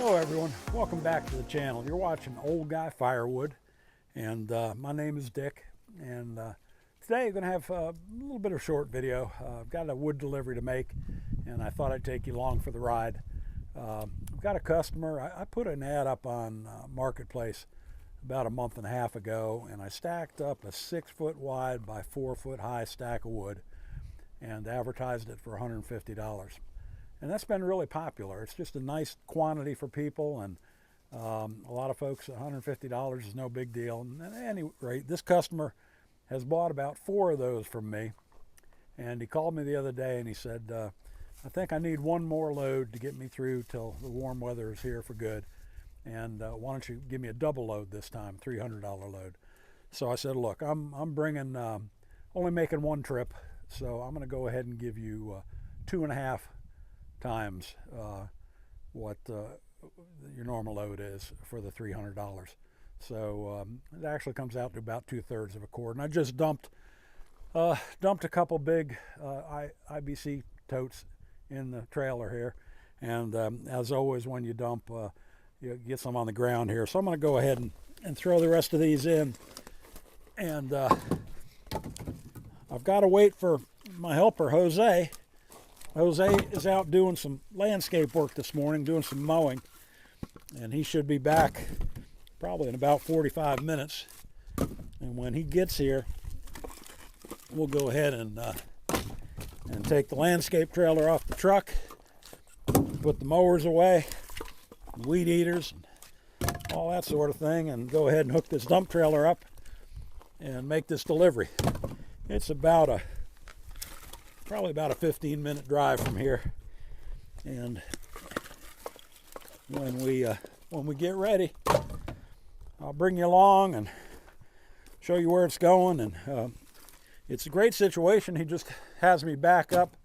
Hello everyone, welcome back to the channel. You're watching Old Guy Firewood, and my name is Dick, and today I'm going to have a little bit of a short video. I've got a wood delivery to make, and I thought I'd take you along for the ride. I've got a customer. I put an ad up on Marketplace about a month and a half ago, and I stacked up a 6 foot wide by 4 foot high stack of wood and advertised it for $150. And that's been really popular. It's just a nice quantity for people, and a lot of folks, $150 is no big deal. And at any rate, this customer has bought about 4 of those from me, and he called me the other day and he said, I think I need one more load to get me through till the warm weather is here for good, and why don't you give me a double load this time, $300 load. So I said, look, I'm bringing, only making one trip, so I'm going to go ahead and give you 2.5 times what your normal load is for the $300. So it actually comes out to about 2/3 of a cord. And I just dumped a couple big IBC totes in the trailer here, and as always when you dump, you get some on the ground here. So I'm going to go ahead and throw the rest of these in, and I've got to wait for my helper Jose. Jose is out doing some landscape work this morning, doing some mowing, and he should be back probably in about 45 minutes. And when he gets here, we'll go ahead and take the landscape trailer off the truck, put the mowers away, weed eaters, and all that sort of thing, and go ahead and hook this dump trailer up and make this delivery. It's probably about a 15-minute drive from here, and when we get ready, I'll bring you along and show you where it's going. And it's a great situation. He just has me back up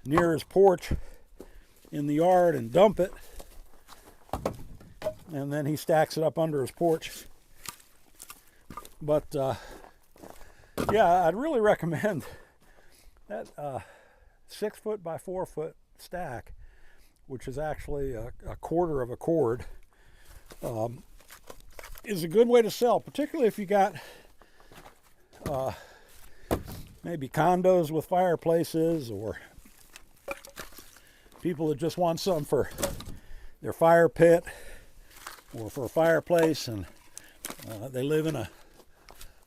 near his porch in the yard and dump it, and then he stacks it up under his porch. But yeah, I'd really recommend that 6 foot by 4 foot stack, which is actually a quarter of a cord, is a good way to sell, particularly if you got maybe condos with fireplaces, or people that just want some for their fire pit or for a fireplace, and they live in a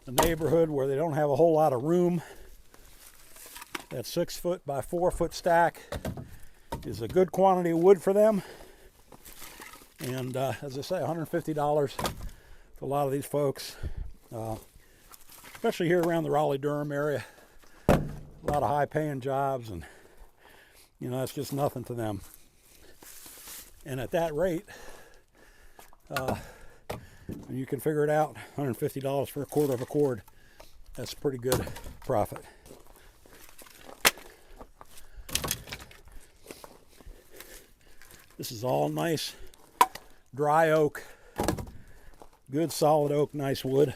neighborhood where they don't have a whole lot of room. That 6 foot by 4 foot stack is a good quantity of wood for them. And as I say, $150 for a lot of these folks, especially here around the Raleigh-Durham area. A lot of high-paying jobs, and you know, that's just nothing to them. And at that rate, you can figure it out, $150 for a quarter of a cord. That's pretty good profit. This is all nice dry oak, good solid oak, nice wood.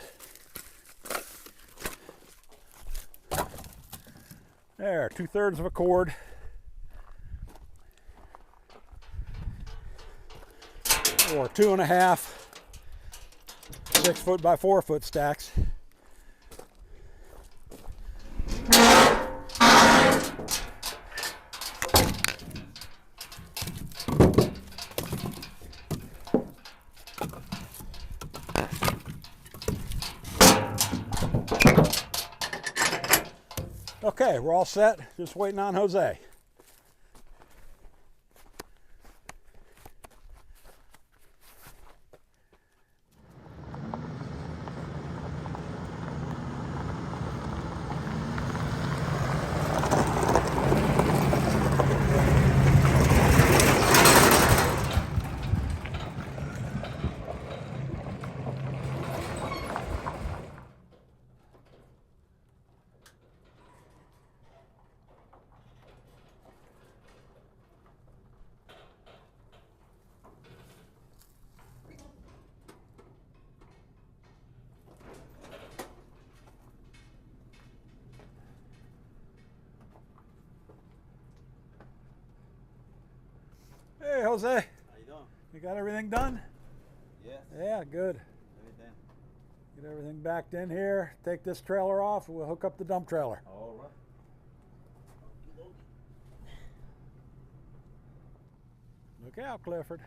There, 2/3 of a cord. Or 2.5 6 foot by 4 foot stacks. Okay, we're all set. Just waiting on Jose. Hey, Jose. How you doing? You got everything done? Yes. Yeah, good. Everything. Get everything backed in here. Take this trailer off. We'll hook up the dump trailer. All right. Look out, Clifford.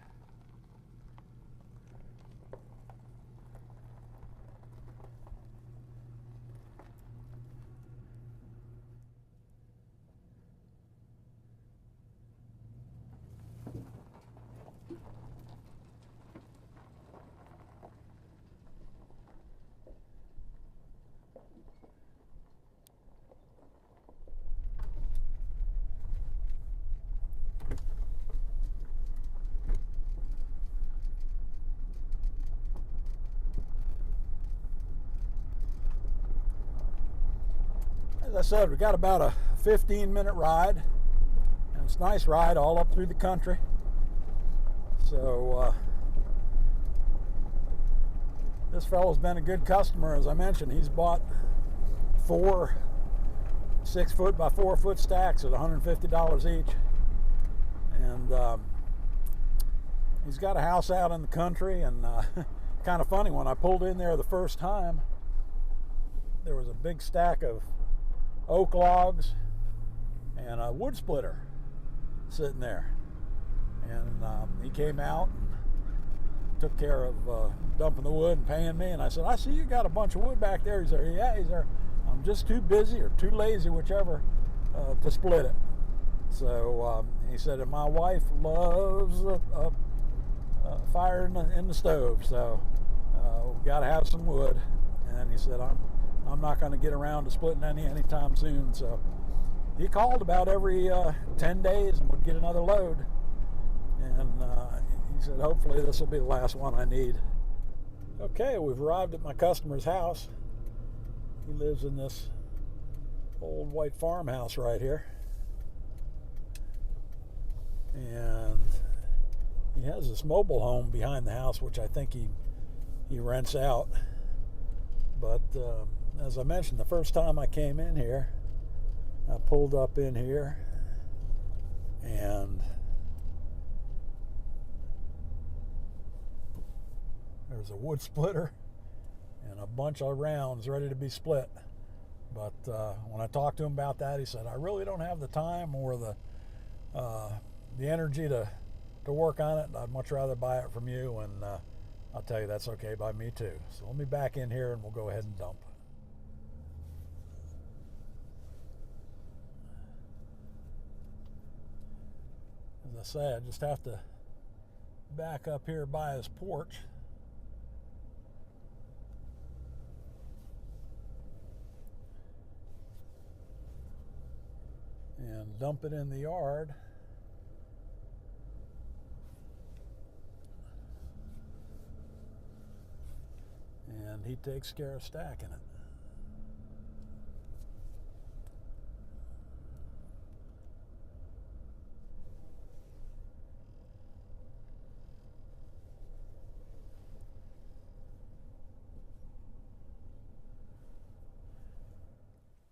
As I said, we got about a 15-minute ride, and it's a nice ride all up through the country. So this fellow's been a good customer. As I mentioned, he's bought 4 6-foot by 4-foot stacks at $150 each, and he's got a house out in the country. And kind of funny, when I pulled in there the first time, there was a big stack of oak logs and a wood splitter sitting there, and he came out and took care of dumping the wood and paying me. And I said, I see you got a bunch of wood back there. He said, yeah. He said, I'm just too busy or too lazy, whichever, to split it. So he said, and my wife loves a fire in the stove, so we've got to have some wood. And he said, I'm not going to get around to splitting anytime soon. So he called about every 10 days and would get another load. And he said, hopefully this will be the last one I need. Okay, we've arrived at my customer's house. He lives in this old white farmhouse right here. And he has this mobile home behind the house, which I think he rents out. But as I mentioned, the first time I came in here, I pulled up in here, and there's a wood splitter and a bunch of rounds ready to be split. But when I talked to him about that, he said, I really don't have the time or the energy to work on it. I'd much rather buy it from you, and I'll tell you that's okay by me too. So let me back in here and we'll go ahead and dump. As I say, I just have to back up here by his porch. And dump it in the yard. And he takes care of stacking it.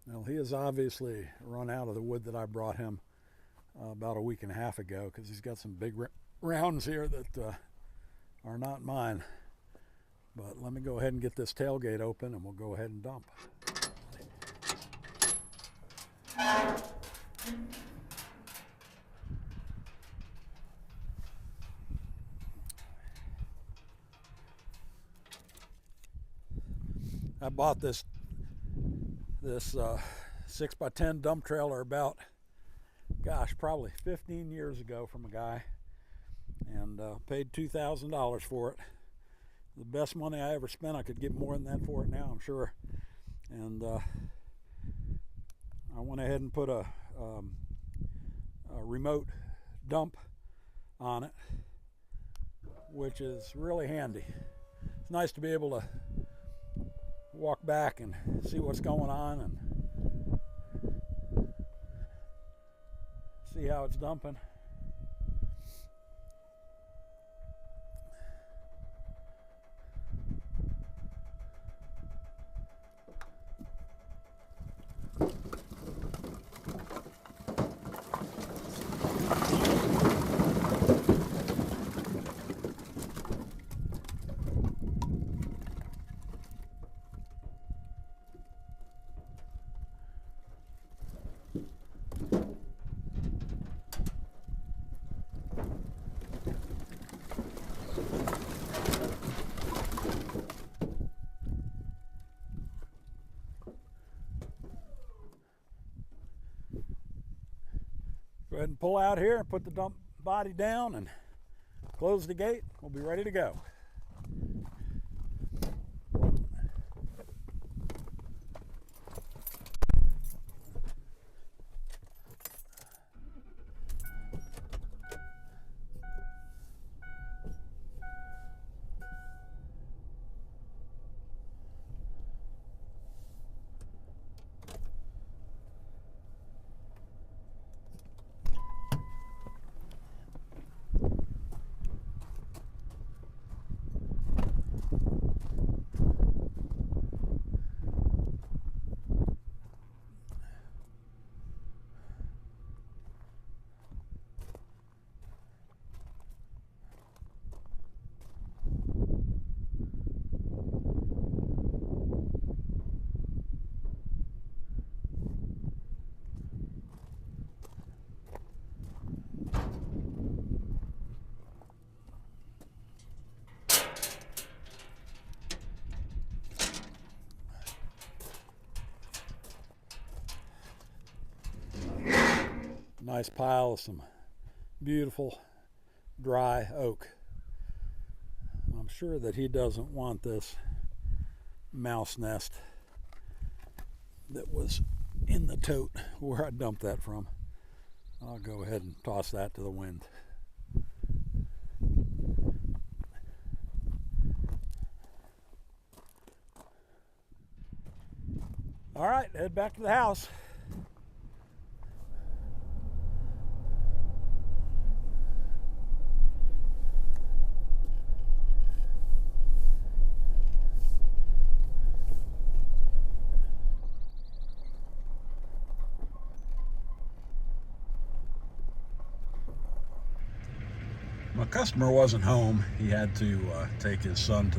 Well, he has obviously run out of the wood that I brought him about a week and a half ago, because he's got some big rounds here that are not mine. But let me go ahead and get this tailgate open and we'll go ahead and dump. I bought this 6x10 dump trailer about, gosh, probably 15 years ago from a guy, and paid $2,000 for it. The best money I ever spent. I could get more than that for it now, I'm sure. And I went ahead and put a remote dump on it, which is really handy. It's nice to be able to walk back and see what's going on and see how it's dumping. ahead and pull out here and put the dump body down and close the gate. We'll be ready to go. Nice pile of some beautiful dry oak. I'm sure that he doesn't want this mouse nest that was in the tote where I dumped that from. I'll go ahead and toss that to the wind. All right, head back to the house. My customer wasn't home. He had to take his son to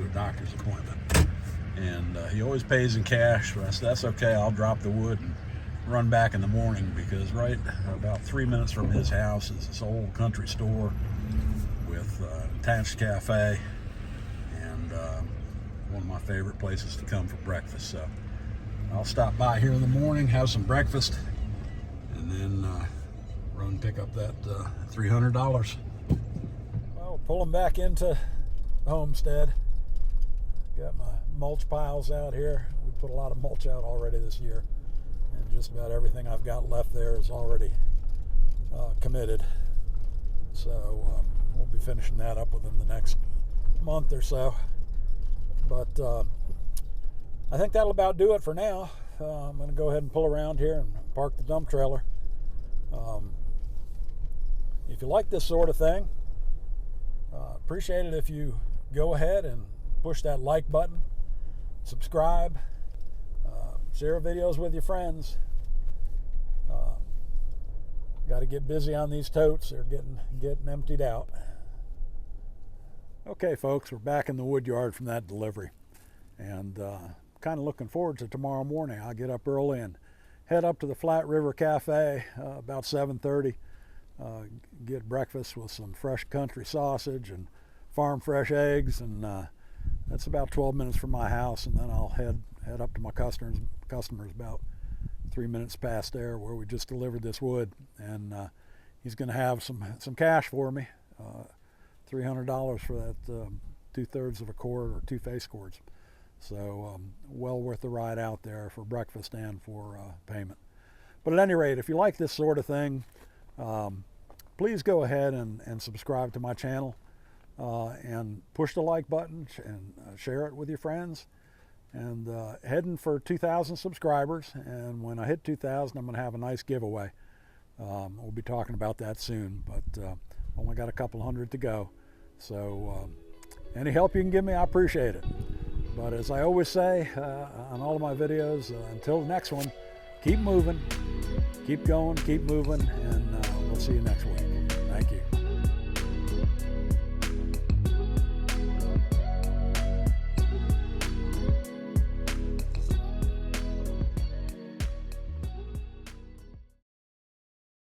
a doctor's appointment. And he always pays in cash, but I said, that's okay, I'll drop the wood and run back in the morning, because right about 3 minutes from his house is this old country store with attached cafe, and one of my favorite places to come for breakfast. So I'll stop by here in the morning, have some breakfast, and then run and pick up that $300. Well, pulling back into the homestead. Got my mulch piles out here. We put a lot of mulch out already this year, and just about everything I've got left there is already committed. So we'll be finishing that up within the next month or so. But I think that'll about do it for now. I'm going to go ahead and pull around here and park the dump trailer. If you like this sort of thing, appreciate it if you go ahead and push that like button, subscribe, share videos with your friends. Got to get busy on these totes. They're getting emptied out. Okay, folks, we're back in the wood yard from that delivery, and kind of looking forward to tomorrow morning. I'll get up early and head up to the Flat River Cafe about 7:30. Get breakfast with some fresh country sausage and farm fresh eggs, and that's about 12 minutes from my house, and then I'll head up to my customers about 3 minutes past there, where we just delivered this wood, and he's going to have some cash for me, $300 for that 2/3 of a cord or 2 face cords. So well worth the ride out there for breakfast and for payment. But at any rate, if you like this sort of thing, please go ahead and subscribe to my channel, and push the like button and share it with your friends. And heading for 2,000 subscribers, and when I hit 2,000, I'm going to have a nice giveaway. We'll be talking about that soon, but only got a couple hundred to go. So any help you can give me, I appreciate it. But as I always say on all of my videos, until the next one, keep moving, keep going, keep moving, and we'll see you next week.